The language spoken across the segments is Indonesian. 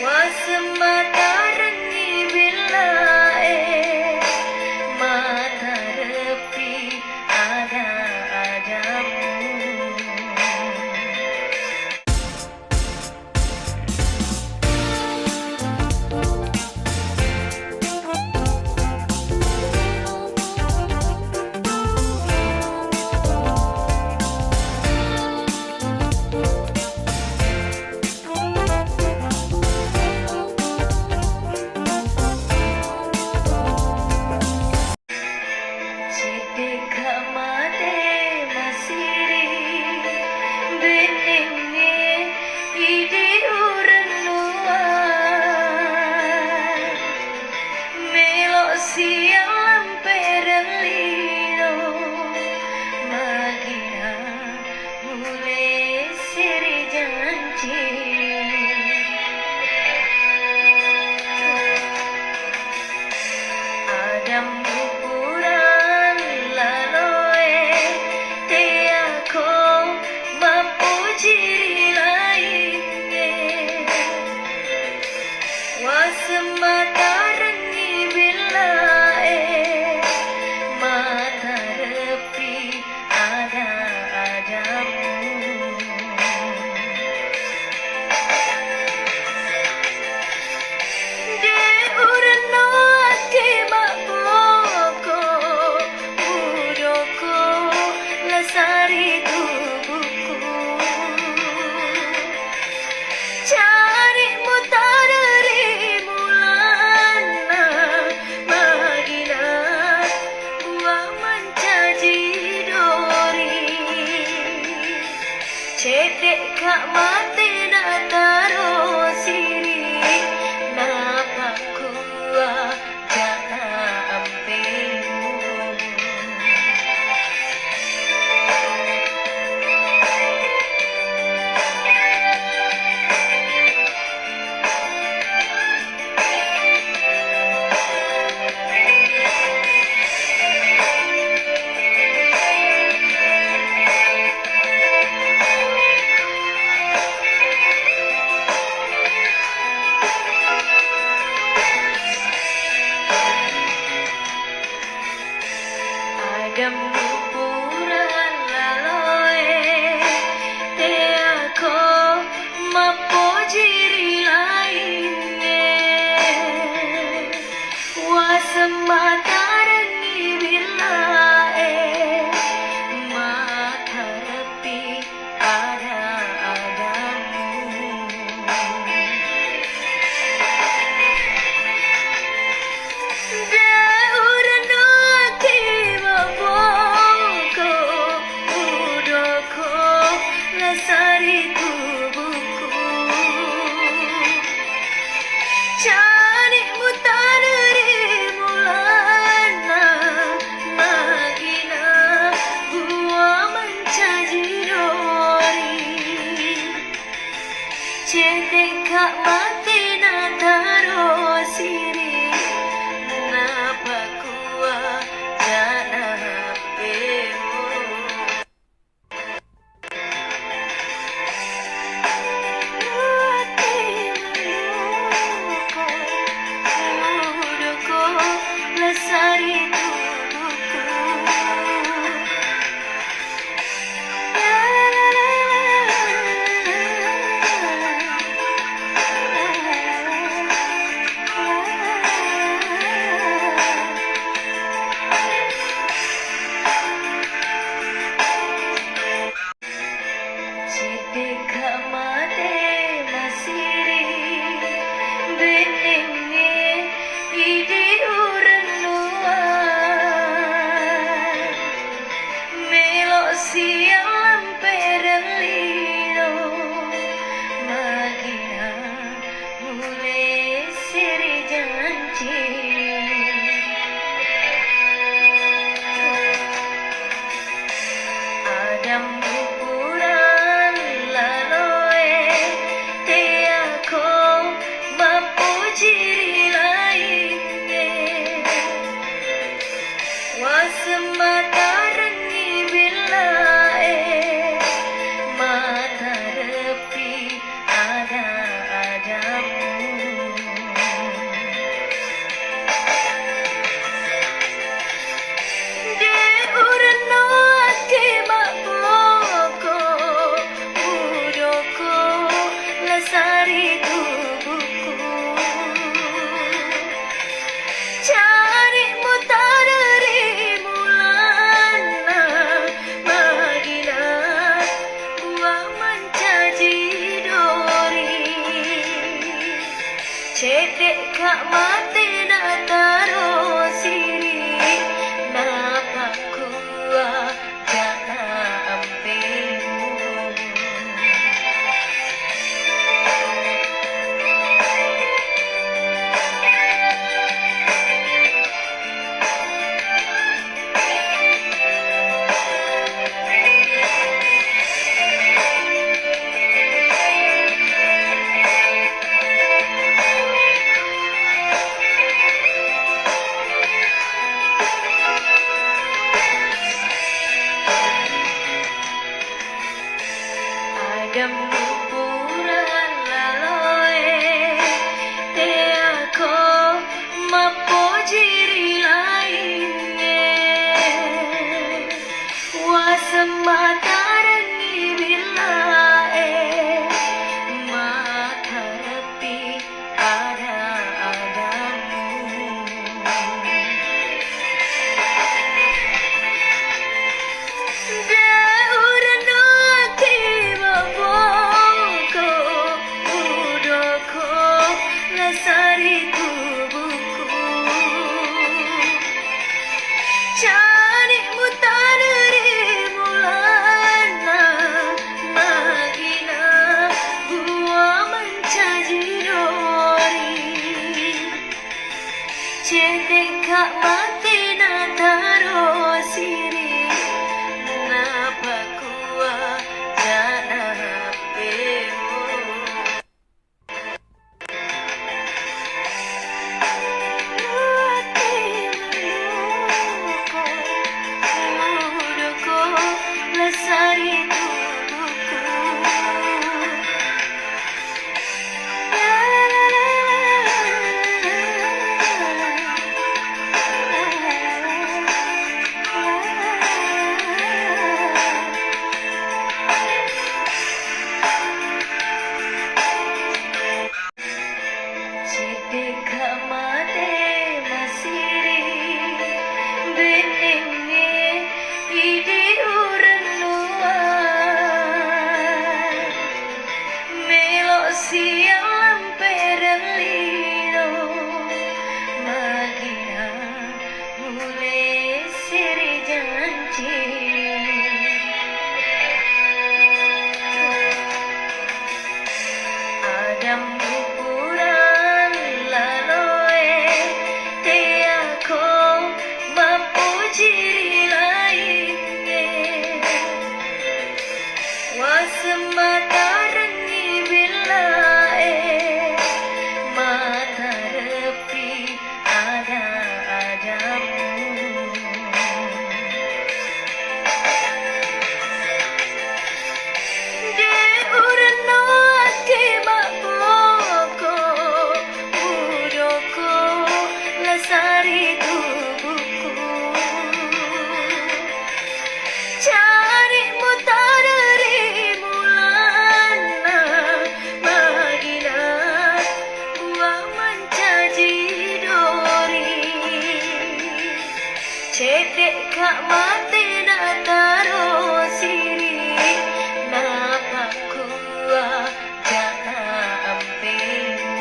Wasmatarangi bilae mata repi ada-adamu. Wasmatarangi bilae mata repi ada-adamu. De urno ake maboko budoko lesari tubuhku. Cari mutar cedek kak mati nak taruh siri napak kuat jana ampemu. Gamburan laloe te ako mapojiri lainnya. Wasmatarangi bilae mata repi ada-adamu. Lesari tubuhku, cari mutar mulana magina gua mencaji dori. Cedek kak mati nataro siri napa kuat jana pemu. Lesari tubuhku, cedek kak mati masiri benenge ide siang perlino magina mulai seri janji. Adam bukuran laloe te ako mapojiri lainnya. Wasmatarangi bilae mata repi ada-adamu. Cedek kak mati na taruh siri napa kuat jana ambilmu. Cedek kak mati na taruh siri napa kuat jana ambilmu.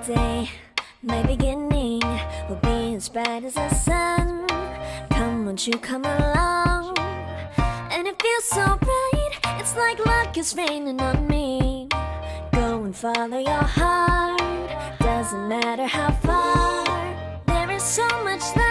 day, my beginning will be as bright as the sun. Come, won't you come along? And it feels so right, it's like luck is raining on me. Go and follow your heart, doesn't matter how far. There is so much love